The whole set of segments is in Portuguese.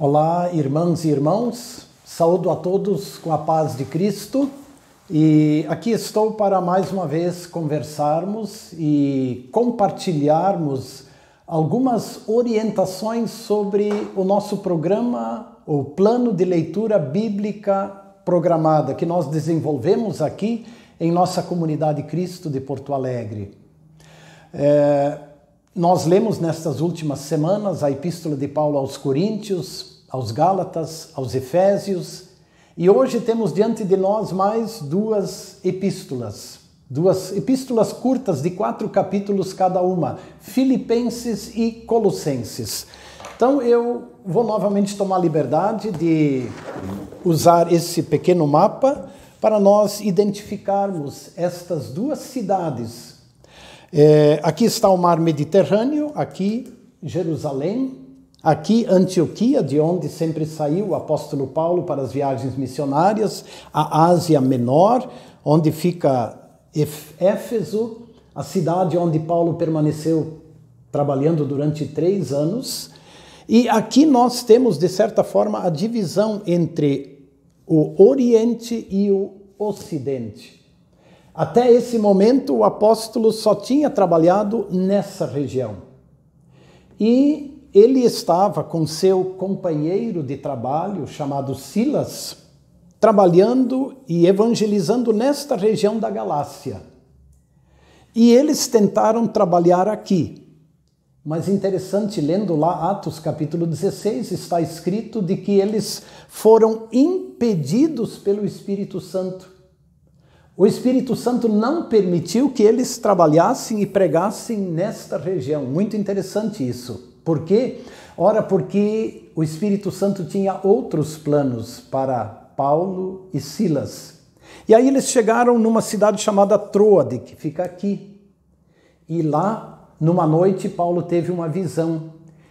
Olá, irmãs e irmãos, saúdo a todos com a paz de Cristo e aqui estou para mais uma vez conversarmos e compartilharmos algumas orientações sobre o nosso programa, o plano de leitura bíblica programada que nós desenvolvemos aqui em nossa comunidade Cristo de Porto Alegre. Nós lemos nestas últimas semanas a Epístola de Paulo aos Coríntios, aos Gálatas, aos Efésios, e hoje temos diante de nós mais duas epístolas curtas de 4 capítulos cada uma, Filipenses e Colossenses. Então eu vou novamente tomar a liberdade de usar esse pequeno mapa para nós identificarmos estas duas cidades. Aqui está o mar Mediterrâneo, aqui Jerusalém, aqui Antioquia, de onde sempre saiu o apóstolo Paulo para as viagens missionárias, a Ásia Menor, onde fica Éfeso, a cidade onde Paulo permaneceu trabalhando durante 3 anos. E aqui nós temos, de certa forma, a divisão entre o Oriente e o Ocidente. Até esse momento, o apóstolo só tinha trabalhado nessa região. E ele estava com seu companheiro de trabalho, chamado Silas, trabalhando e evangelizando nesta região da Galácia. E eles tentaram trabalhar aqui. Mas interessante, lendo lá Atos capítulo 16, está escrito de que eles foram impedidos pelo Espírito Santo. O Espírito Santo não permitiu que eles trabalhassem e pregassem nesta região. Muito interessante isso. Por quê? Ora, porque o Espírito Santo tinha outros planos para Paulo e Silas. E aí eles chegaram numa cidade chamada Troade, que fica aqui. E lá, numa noite, Paulo teve uma visão.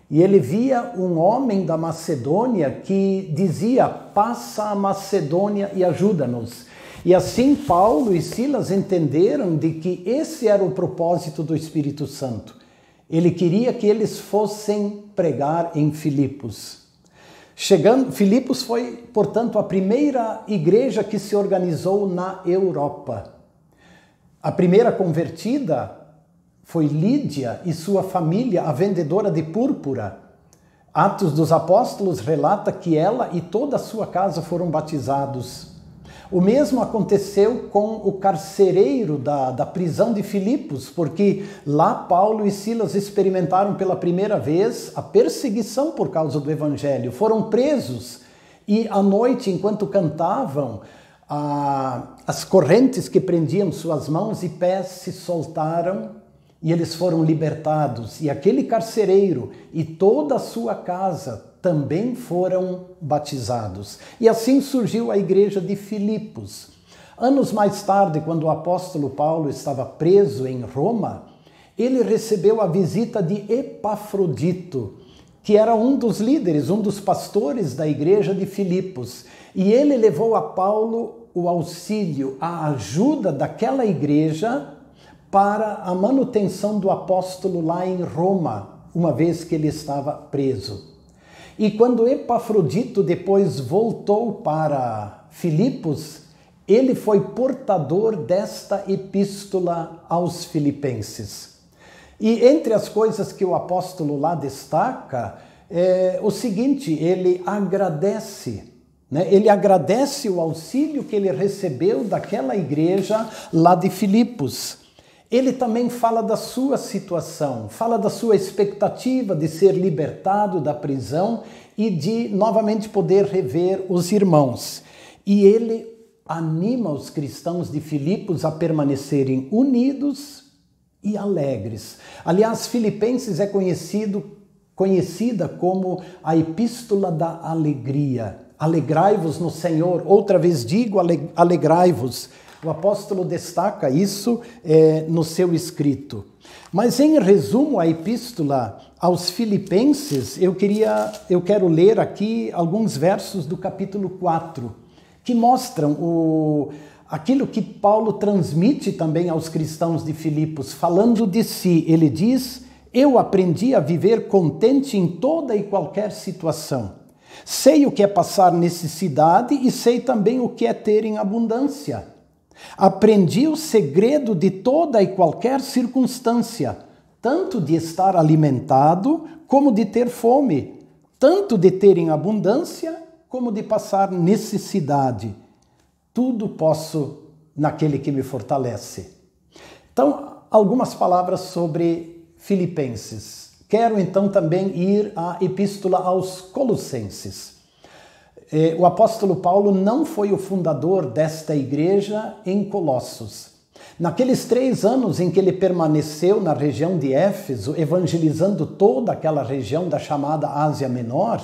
E ele via um homem da Macedônia que dizia: passa a Macedônia e ajuda-nos. E assim Paulo e Silas entenderam de que esse era o propósito do Espírito Santo. Ele queria que eles fossem pregar em Filipos. Filipos foi, portanto, a primeira igreja que se organizou na Europa. A primeira convertida foi Lídia e sua família, a vendedora de púrpura. Atos dos Apóstolos relata que ela e toda a sua casa foram batizados. O mesmo aconteceu com o carcereiro da prisão de Filipos, porque lá Paulo e Silas experimentaram pela primeira vez a perseguição por causa do Evangelho. Foram presos e à noite, enquanto cantavam, as correntes que prendiam suas mãos e pés se soltaram e eles foram libertados. E aquele carcereiro e toda a sua casa também foram batizados. E assim surgiu a igreja de Filipos. Anos mais tarde, quando o apóstolo Paulo estava preso em Roma, ele recebeu a visita de Epafrodito, que era um dos líderes, um dos pastores da igreja de Filipos. E ele levou a Paulo o auxílio, a ajuda daquela igreja para a manutenção do apóstolo lá em Roma, uma vez que ele estava preso. E quando Epafrodito depois voltou para Filipos, ele foi portador desta epístola aos Filipenses. E entre as coisas que o apóstolo lá destaca, é o seguinte: ele agradece, Ele agradece o auxílio que ele recebeu daquela igreja lá de Filipos. Ele também fala da sua situação, fala da sua expectativa de ser libertado da prisão e de novamente poder rever os irmãos. E ele anima os cristãos de Filipos a permanecerem unidos e alegres. Aliás, Filipenses é conhecida como a Epístola da Alegria. Alegrai-vos no Senhor. Outra vez digo, alegrai-vos. O apóstolo destaca isso no seu escrito. Mas, em resumo, a epístola aos Filipenses, eu quero ler aqui alguns versos do capítulo 4, que mostram aquilo que Paulo transmite também aos cristãos de Filipos, falando de si. Ele diz: eu aprendi a viver contente em toda e qualquer situação. Sei o que é passar necessidade e sei também o que é ter em abundância. Aprendi o segredo de toda e qualquer circunstância, tanto de estar alimentado como de ter fome, tanto de ter em abundância como de passar necessidade. Tudo posso naquele que me fortalece. Então, algumas palavras sobre Filipenses. Quero então também ir à Epístola aos Colossenses. O apóstolo Paulo não foi o fundador desta igreja em Colossos. Naqueles 3 anos em que ele permaneceu na região de Éfeso, evangelizando toda aquela região da chamada Ásia Menor,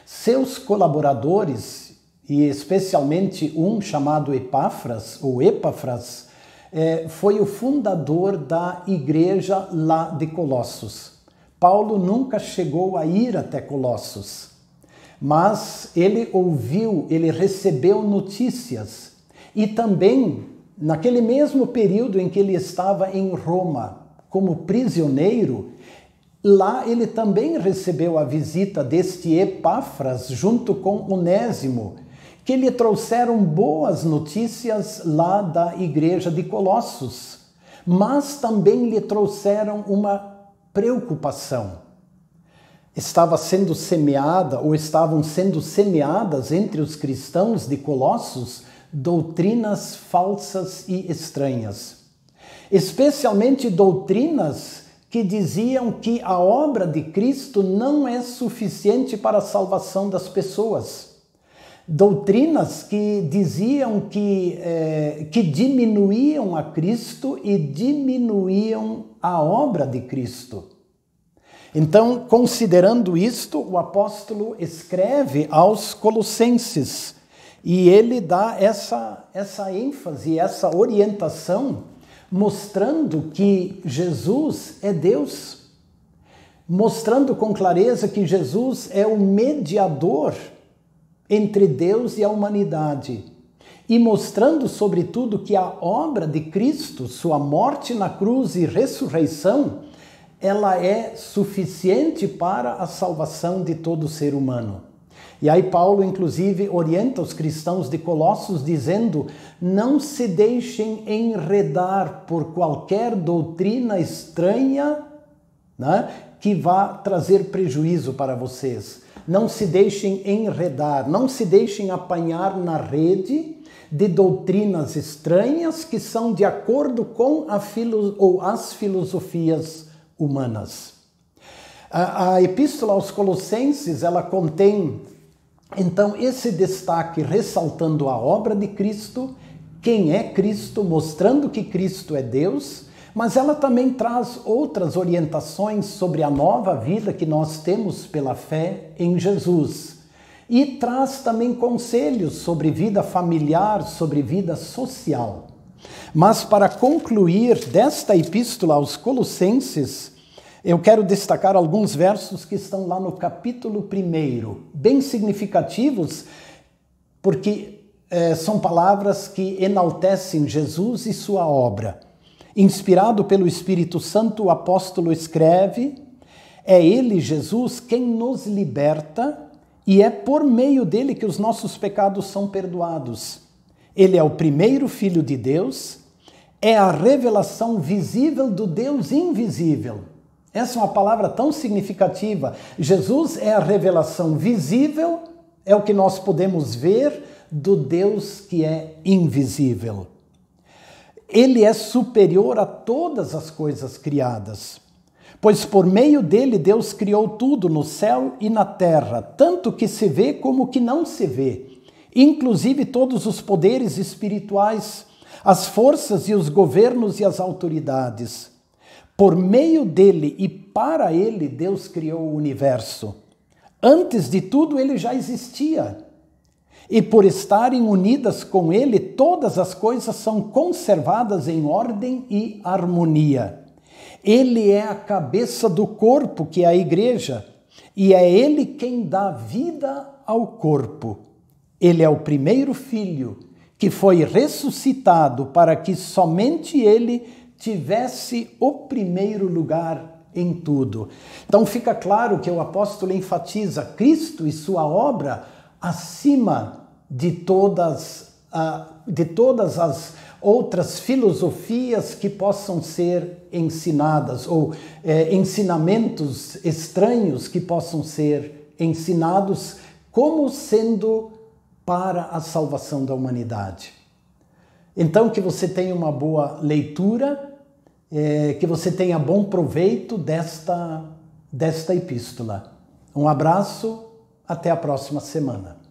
seus colaboradores, e especialmente um chamado Epáfras, foi o fundador da igreja lá de Colossos. Paulo nunca chegou a ir até Colossos, mas ele ouviu, ele recebeu notícias. E também, naquele mesmo período em que ele estava em Roma como prisioneiro, lá ele também recebeu a visita deste Epáfras junto com Onésimo, que lhe trouxeram boas notícias lá da igreja de Colossos, mas também lhe trouxeram uma preocupação. Estava sendo semeada, ou estavam sendo semeadas entre os cristãos de Colossos, doutrinas falsas e estranhas. Especialmente doutrinas que diziam que a obra de Cristo não é suficiente para a salvação das pessoas. Doutrinas que diziam que diminuíam a Cristo e diminuíam a obra de Cristo. Então, considerando isto, o apóstolo escreve aos Colossenses e ele dá essa ênfase, essa orientação, mostrando que Jesus é Deus, mostrando com clareza que Jesus é o mediador entre Deus e a humanidade, e mostrando, sobretudo, que a obra de Cristo, sua morte na cruz e ressurreição, ela é suficiente para a salvação de todo ser humano. E aí Paulo, inclusive, orienta os cristãos de Colossos dizendo: não se deixem enredar por qualquer doutrina estranha, né, que vá trazer prejuízo para vocês. Não se deixem enredar, não se deixem apanhar na rede de doutrinas estranhas que são de acordo com as filosofias humanas. A Epístola aos Colossenses, ela contém, então, esse destaque ressaltando a obra de Cristo, quem é Cristo, mostrando que Cristo é Deus, mas ela também traz outras orientações sobre a nova vida que nós temos pela fé em Jesus. E traz também conselhos sobre vida familiar, sobre vida social. Mas para concluir desta epístola aos Colossenses, eu quero destacar alguns versos que estão lá no capítulo 1, bem significativos, porque são palavras que enaltecem Jesus e sua obra. Inspirado pelo Espírito Santo, o apóstolo escreve: é Ele, Jesus, quem nos liberta e é por meio dele que os nossos pecados são perdoados. Ele é o primeiro Filho de Deus, é a revelação visível do Deus invisível. Essa é uma palavra tão significativa. Jesus é a revelação visível, é o que nós podemos ver do Deus que é invisível. Ele é superior a todas as coisas criadas, pois por meio dele Deus criou tudo no céu e na terra, tanto que se vê como o que não se vê, inclusive todos os poderes espirituais, as forças e os governos e as autoridades. Por meio dele e para ele Deus criou o universo. Antes de tudo ele já existia. E por estarem unidas com ele, todas as coisas são conservadas em ordem e harmonia. Ele é a cabeça do corpo, que é a igreja, e é ele quem dá vida ao corpo. Ele é o primeiro filho, que foi ressuscitado para que somente ele tivesse o primeiro lugar em tudo. Então fica claro que o apóstolo enfatiza Cristo e sua obra acima de todas as outras filosofias que possam ser ensinadas, ou ensinamentos estranhos que possam ser ensinados como sendo para a salvação da humanidade. Então, que você tenha uma boa leitura, que você tenha bom proveito desta epístola. Um abraço, até a próxima semana.